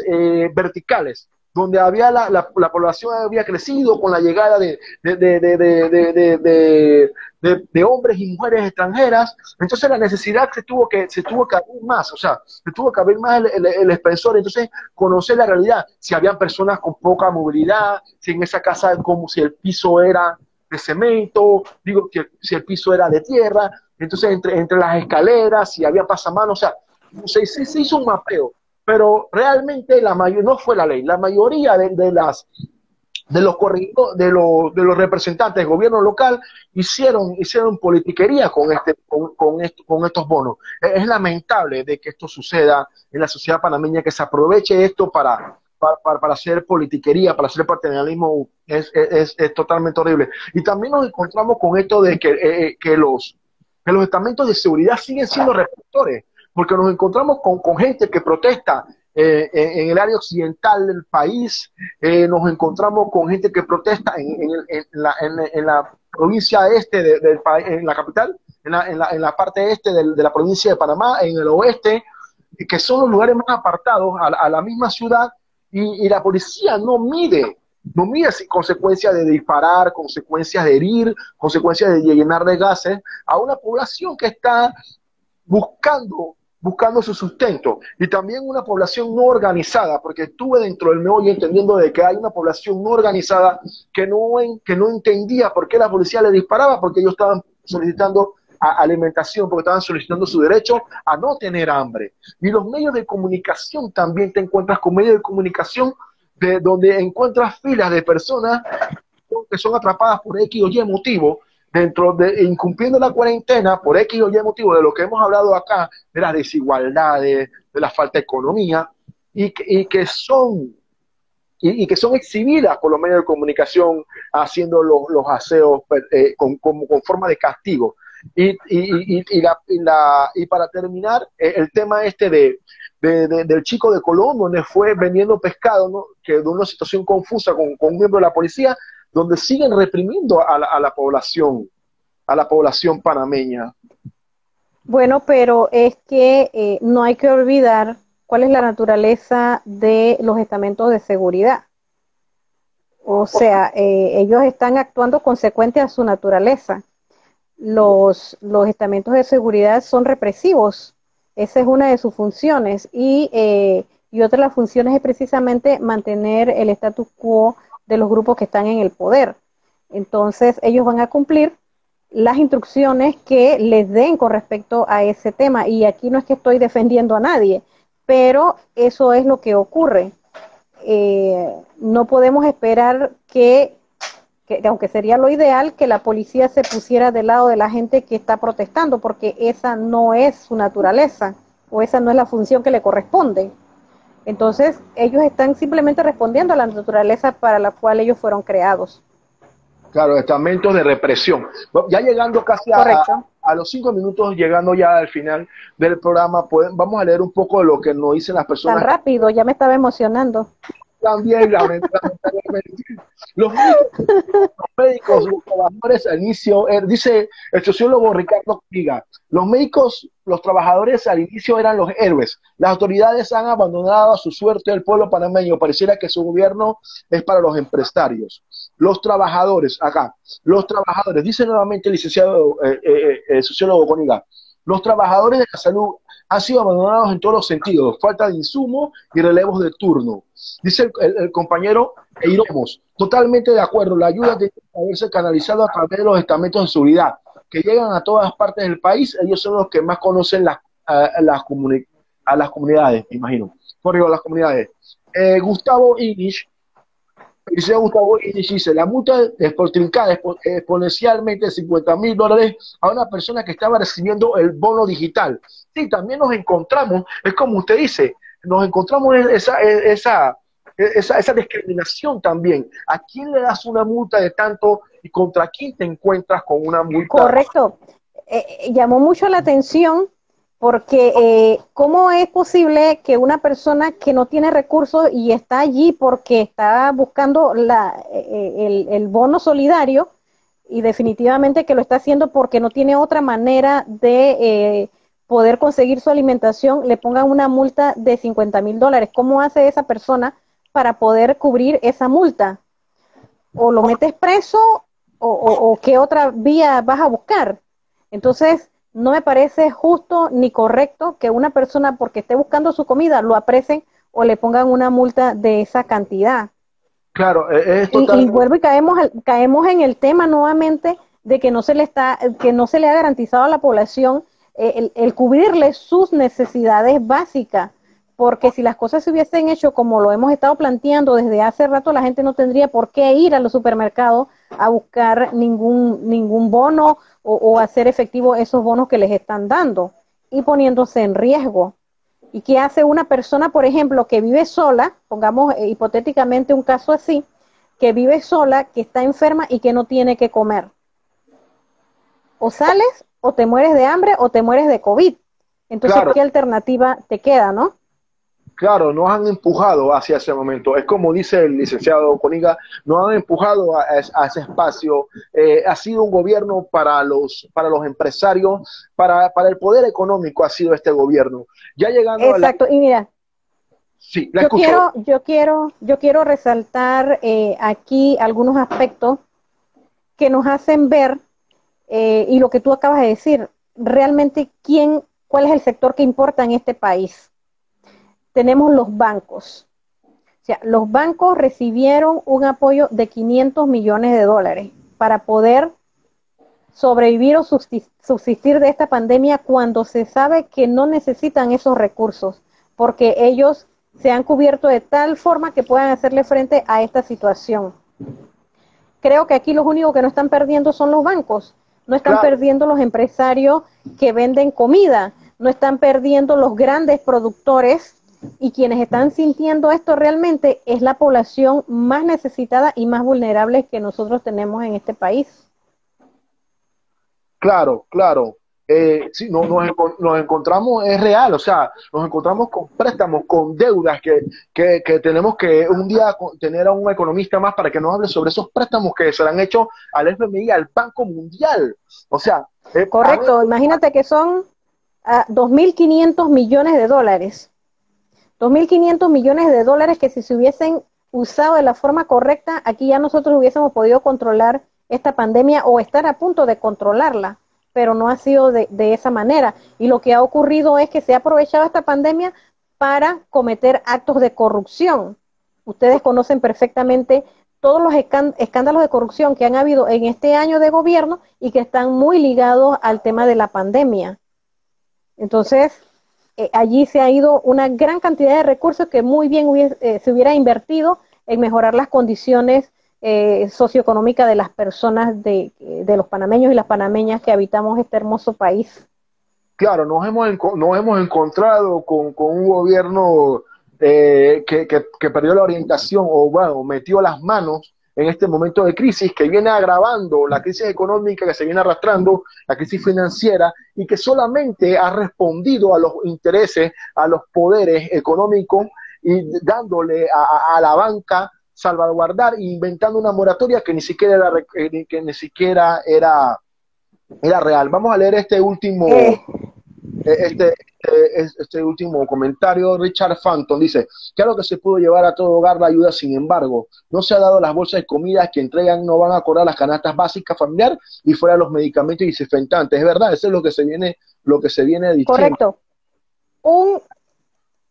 verticales, donde había la población había crecido con la llegada de hombres y mujeres extranjeras. Entonces la necesidad se tuvo que abrir más, o sea, se tuvo que abrir más el expansor. Entonces conocer la realidad, si habían personas con poca movilidad, si en esa casa, como si el piso era de cemento, digo, si el piso era de tierra, entonces entre las escaleras, si había pasamanos, o sea, se hizo un mapeo, pero realmente no fue la ley. La mayoría de los representantes del gobierno local hicieron politiquería con estos bonos. Es lamentable de que esto suceda en la sociedad panameña, que se aproveche esto para hacer politiquería, para hacer paternalismo. Es totalmente horrible. Y también nos encontramos con esto de que los estamentos de seguridad siguen siendo repressores, porque nos encontramos con gente que protesta en el área occidental del país, nos encontramos con gente que protesta en la provincia este del país, en la capital, en la parte este de la provincia de Panamá, en el oeste, que son los lugares más apartados a la misma ciudad, y la policía no mide consecuencias de disparar, consecuencias de herir, consecuencias de llenar de gases a una población que está buscando su sustento, y también una población no organizada, porque estuve dentro del meollo entendiendo de que hay una población no organizada que no entendía por qué la policía le disparaba, porque ellos estaban solicitando alimentación, porque estaban solicitando su derecho a no tener hambre. Y los medios de comunicación, también te encuentras con medios de comunicación donde encuentras filas de personas que son atrapadas por X o Y motivo, incumpliendo la cuarentena por X o Y motivo, de lo que hemos hablado acá, de las desigualdades, de la falta de economía, y que son exhibidas por los medios de comunicación, haciendo los aseos con forma de castigo. Y para terminar, el tema del chico de Colón, donde fue vendiendo pescado, ¿no? Que de una situación confusa con un miembro de la policía, donde siguen reprimiendo a la población panameña. Bueno, pero es que no hay que olvidar cuál es la naturaleza de los estamentos de seguridad. O sea, ellos están actuando consecuente a su naturaleza. Los estamentos de seguridad son represivos. Esa es una de sus funciones. Y otra de las funciones es precisamente mantener el status quo de los grupos que están en el poder. Entonces, ellos van a cumplir las instrucciones que les den con respecto a ese tema. Y aquí no es que estoy defendiendo a nadie, pero eso es lo que ocurre. No podemos esperar que, aunque sería lo ideal, que la policía se pusiera del lado de la gente que está protestando, porque esa no es su naturaleza, o esa no es la función que le corresponde. Entonces, ellos están simplemente respondiendo a la naturaleza para la cual ellos fueron creados. Claro, estamentos de represión. Ya llegando casi a los 5 minutos, llegando ya al final del programa, vamos a leer un poco de lo que nos dicen las Tan personas. rápido, ya me estaba emocionando. También, lamentablemente, los médicos, los trabajadores al inicio, dice el sociólogo Ricardo Piga, los médicos, los trabajadores al inicio eran los héroes. Las autoridades han abandonado a su suerte el pueblo panameño. Pareciera que su gobierno es para los empresarios. Los trabajadores, acá, los trabajadores, dice nuevamente el licenciado sociólogo Coniga, los trabajadores de la salud han sido abandonados en todos los sentidos, falta de insumo y relevos de turno. Dice el compañero Eiromos, totalmente de acuerdo, la ayuda tiene que haberse canalizado a través de los estamentos de seguridad, que llegan a todas partes del país, ellos son los que más conocen a las comunidades, me imagino. Por ejemplo, las comunidades. Gustavo Inish, el liceo Gustavo Inish dice, la multa es por trincar exponencialmente $50.000 a una persona que estaba recibiendo el bono digital. Sí, también nos encontramos, es como usted dice, nos encontramos esa discriminación también. ¿A quién le das una multa de tanto y contra quién te encuentras con una multa? Correcto. Llamó mucho la atención porque ¿cómo es posible que una persona que no tiene recursos y está allí porque está buscando el bono solidario y definitivamente que lo está haciendo porque no tiene otra manera de poder conseguir su alimentación, le pongan una multa de $50.000? ¿Cómo hace esa persona para poder cubrir esa multa? O lo metes preso o qué otra vía vas a buscar. Entonces, no me parece justo ni correcto que una persona, porque esté buscando su comida, lo apresen o le pongan una multa de esa cantidad. Claro, es total. Y vuelvo y caemos en el tema nuevamente de que no se le ha garantizado a la población el cubrirle sus necesidades básicas, porque si las cosas se hubiesen hecho como lo hemos estado planteando desde hace rato, la gente no tendría por qué ir a los supermercados a buscar ningún bono o hacer efectivo esos bonos que les están dando y poniéndose en riesgo. ¿Y qué hace una persona, por ejemplo, que vive sola, pongamos hipotéticamente un caso así, que vive sola, que está enferma y que no tiene que comer? O sales, o te mueres de hambre, o te mueres de COVID. Entonces, Claro. ¿qué alternativa te queda, no? Claro, nos han empujado hacia ese momento. Es como dice el licenciado Coniga, nos han empujado a ese espacio. Ha sido un gobierno para los empresarios, para el poder económico ha sido este gobierno. Ya llegando Exacto, y mira, Sí, la escucho. yo quiero resaltar aquí algunos aspectos que nos hacen ver, y lo que tú acabas de decir, realmente cuál es el sector que importa en este país. Tenemos los bancos. O sea, los bancos recibieron un apoyo de $500 millones para poder sobrevivir o subsistir de esta pandemia cuando se sabe que no necesitan esos recursos, porque ellos se han cubierto de tal forma que puedan hacerle frente a esta situación. Creo que aquí los únicos que no están perdiendo son los bancos, no están perdiendo los empresarios que venden comida, no están perdiendo los grandes productores, y quienes están sintiendo esto realmente es la población más necesitada y más vulnerable que nosotros tenemos en este país. Claro. Sí, nos encontramos, es real, o sea, nos encontramos con préstamos, con deudas que tenemos que un día tener a un economista más para que nos hable sobre esos préstamos que se le han hecho al FMI, al Banco Mundial. O sea, correcto, imagínate que son $2.500 millones. $2.500 millones que si se hubiesen usado de la forma correcta, aquí ya nosotros hubiésemos podido controlar esta pandemia o estar a punto de controlarla, pero no ha sido de esa manera. Y lo que ha ocurrido es que se ha aprovechado esta pandemia para cometer actos de corrupción. Ustedes conocen perfectamente todos los escándalos de corrupción que han habido en este año de gobierno y que están muy ligados al tema de la pandemia. Entonces, allí se ha ido una gran cantidad de recursos que muy bien se hubiera invertido en mejorar las condiciones socioeconómicas de las personas, de los panameños y las panameñas que habitamos este hermoso país. Claro, nos hemos encontrado con un gobierno que perdió la orientación o bueno, metió las manos en este momento de crisis que viene agravando la crisis económica que se viene arrastrando, la crisis financiera, y que solamente ha respondido a los intereses, a los poderes económicos y dándole a la banca salvaguardar e inventando una moratoria que ni siquiera era real. Vamos a leer este último este último comentario. Richard Phantom dice: claro que se pudo llevar a todo hogar la ayuda, sin embargo, no se ha dado las bolsas de comida que entregan, no van a cobrar las canastas básicas familiar y fuera los medicamentos y desinfectantes. Es verdad, eso es lo que se viene diciendo. Correcto.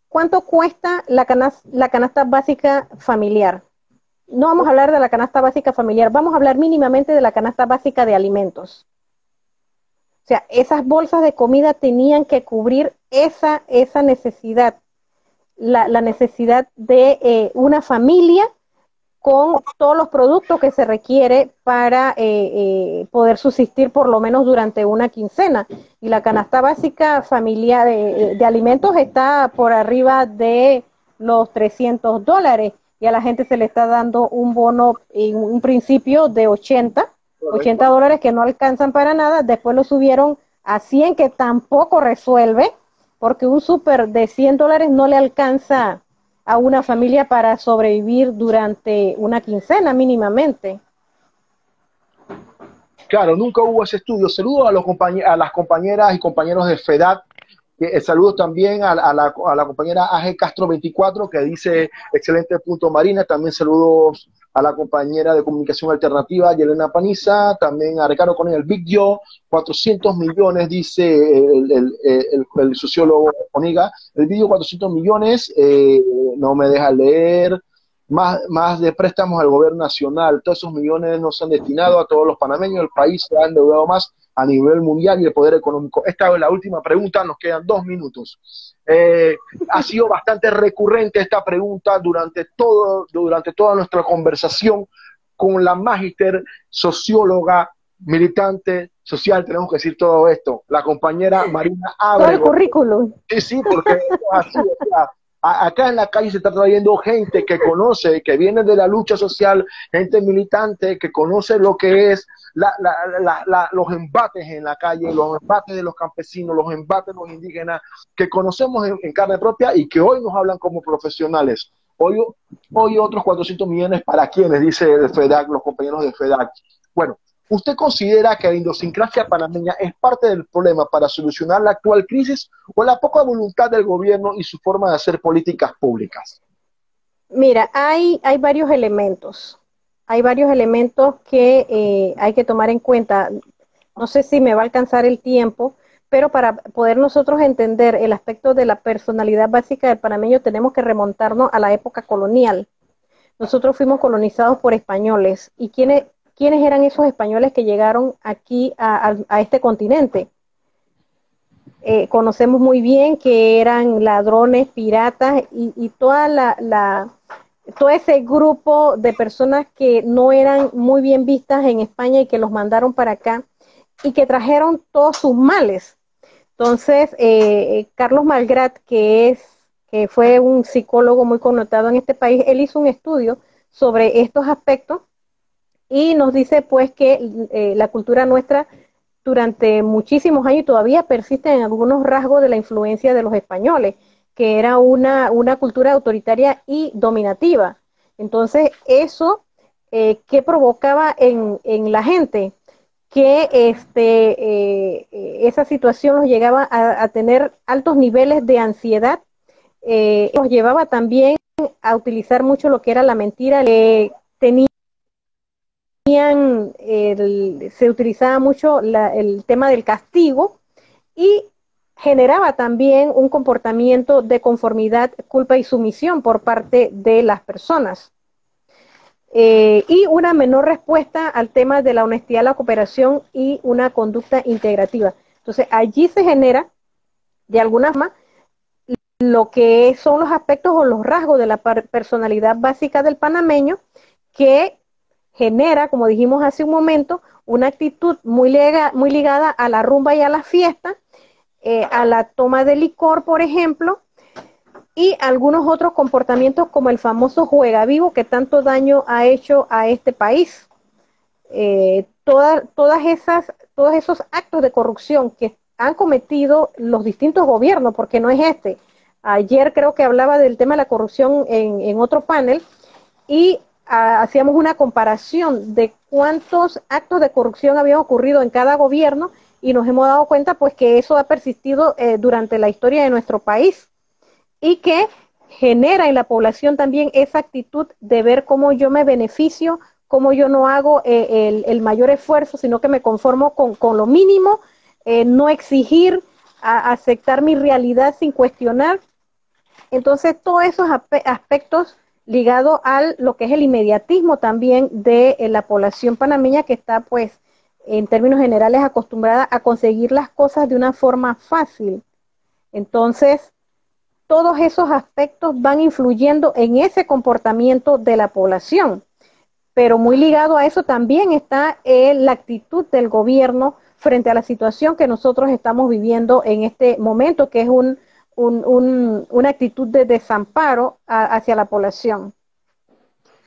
¿Cuánto cuesta la canasta básica familiar? No vamos a hablar de la canasta básica familiar, vamos a hablar mínimamente de la canasta básica de alimentos. O sea, esas bolsas de comida tenían que cubrir esa necesidad, la necesidad de una familia con todos los productos que se requiere para poder subsistir por lo menos durante una quincena. Y la canasta básica familiar de alimentos está por arriba de los $300 y a la gente se le está dando un bono en un principio de $80 que no alcanzan para nada, después lo subieron a 100, que tampoco resuelve, porque un súper de $100 no le alcanza a una familia para sobrevivir durante una quincena mínimamente. Claro, nunca hubo ese estudio. Saludos a las compañeras y compañeros de FEDAC. Saludos también a la compañera AG Castro 24, que dice excelente punto, Marina. También saludos a la compañera de comunicación alternativa, Yelena Paniza. También a Ricardo Conel, el Big Joe. 400 millones, dice el sociólogo Oniga. El vídeo 400 millones, no me deja leer. Más de préstamos al gobierno nacional. Todos esos millones no se han destinado a todos los panameños. El país se ha endeudado más a nivel mundial y el poder económico. Esta es la última pregunta, nos quedan 2 minutos. Ha sido bastante recurrente esta pregunta durante toda nuestra conversación con la magíster, socióloga, militante social, tenemos que decir todo esto, la compañera Marina Ábrego. Todo el currículum. Sí, porque es así, o sea, acá en la calle se está trayendo gente que conoce, que viene de la lucha social, gente militante que conoce lo que es los embates en la calle, los embates de los campesinos, los embates de los indígenas, que conocemos en carne propia y que hoy nos hablan como profesionales. Hoy otros 400 millones para quienes, dice el FEDAC, los compañeros de FEDAC. Bueno, ¿usted considera que la idiosincrasia panameña es parte del problema para solucionar la actual crisis o la poca voluntad del gobierno y su forma de hacer políticas públicas? Mira, hay varios elementos. Hay varios elementos que hay que tomar en cuenta. No sé si me va a alcanzar el tiempo, pero para poder nosotros entender el aspecto de la personalidad básica del panameño tenemos que remontarnos a la época colonial. Nosotros fuimos colonizados por españoles. ¿Y quiénes eran esos españoles que llegaron aquí a este continente? Conocemos muy bien que eran ladrones, piratas y todo ese grupo de personas que no eran muy bien vistas en España y que los mandaron para acá y que trajeron todos sus males. Entonces, Carlos Malgrat, que fue un psicólogo muy connotado en este país, él hizo un estudio sobre estos aspectos y nos dice pues que la cultura nuestra durante muchísimos años todavía persiste en algunos rasgos de la influencia de los españoles, que era una cultura autoritaria y dominativa. Entonces, eso, ¿qué provocaba en la gente? Que esa situación los llegaba a tener altos niveles de ansiedad, los llevaba también a utilizar mucho lo que era la mentira. Se utilizaba mucho el tema del castigo y generaba también un comportamiento de conformidad, culpa y sumisión por parte de las personas. Y una menor respuesta al tema de la honestidad, la cooperación y una conducta integrativa. Entonces, allí se genera, de alguna forma, lo que son los aspectos o los rasgos de la personalidad básica del panameño, que genera, como dijimos hace un momento, una actitud muy ligada a la rumba y a la fiesta, a la toma de licor, por ejemplo, y algunos otros comportamientos como el famoso juega vivo que tanto daño ha hecho a este país. Todos esos actos de corrupción que han cometido los distintos gobiernos, porque no es este. Ayer creo que hablaba del tema de la corrupción en otro panel y hacíamos una comparación de cuántos actos de corrupción habían ocurrido en cada gobierno y nos hemos dado cuenta pues que eso ha persistido durante la historia de nuestro país y que genera en la población también esa actitud de ver cómo yo me beneficio, cómo yo no hago el mayor esfuerzo, sino que me conformo con lo mínimo, no exigir, aceptar mi realidad sin cuestionar. Entonces, todos esos aspectos ligados a lo que es el inmediatismo también de la población panameña que está, pues, en términos generales acostumbrada a conseguir las cosas de una forma fácil. Entonces, todos esos aspectos van influyendo en ese comportamiento de la población. Pero muy ligado a eso también está la actitud del gobierno frente a la situación que nosotros estamos viviendo en este momento, que es una actitud de desamparo hacia la población.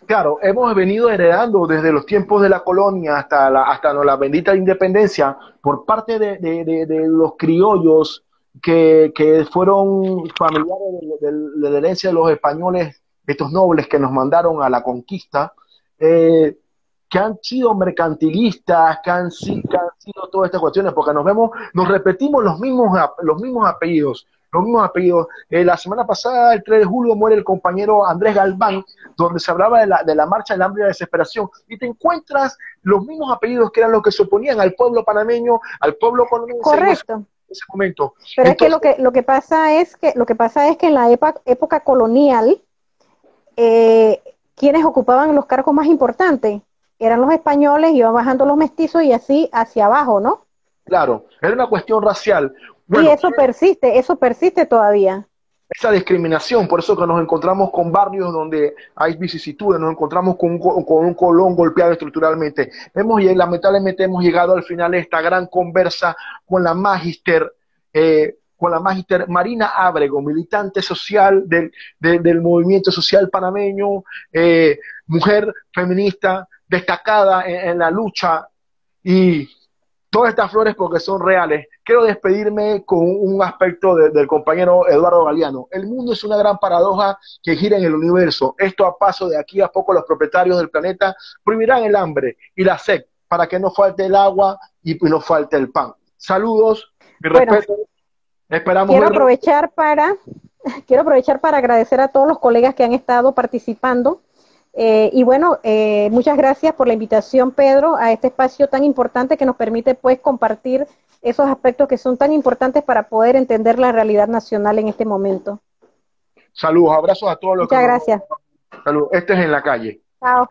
Claro, hemos venido heredando desde los tiempos de la colonia hasta la bendita independencia por parte de los criollos que fueron familiares de la herencia de los españoles, estos nobles que nos mandaron a la conquista, que han sido mercantilistas, que han sido todas estas cuestiones, porque nos repetimos los mismos apellidos. Los mismos apellidos. La semana pasada, el 3 de julio, muere el compañero Andrés Galván, donde se hablaba de la marcha del hambre y la desesperación, y te encuentras los mismos apellidos que eran los que se oponían al pueblo panameño, al pueblo colombiano. Correcto. En ese momento. Pero entonces, es que lo que pasa es que en la época colonial, quienes ocupaban los cargos más importantes eran los españoles, iban bajando los mestizos y así hacia abajo, ¿no? Claro, era una cuestión racial. Bueno, y eso persiste todavía. Esa discriminación, por eso que nos encontramos con barrios donde hay vicisitudes, nos encontramos con un Colón golpeado estructuralmente. Lamentablemente hemos llegado al final de esta gran conversa con la magíster Marina Ábrego, militante social del movimiento social panameño, mujer feminista destacada en la lucha, y todas estas flores porque son reales. Quiero despedirme con un aspecto del compañero Eduardo Galeano. El mundo es una gran paradoja que gira en el universo. Esto a paso de aquí a poco los propietarios del planeta prohibirán el hambre y la sed para que no falte el agua y no falte el pan. Saludos, mi respeto. Esperamos quiero aprovechar para agradecer a todos los colegas que han estado participando. Y bueno, muchas gracias por la invitación, Pedro, a este espacio tan importante que nos permite pues compartir esos aspectos que son tan importantes para poder entender la realidad nacional en este momento. Saludos, abrazos a todos los Muchas gracias. Saludos, este es En la Calle. Chao.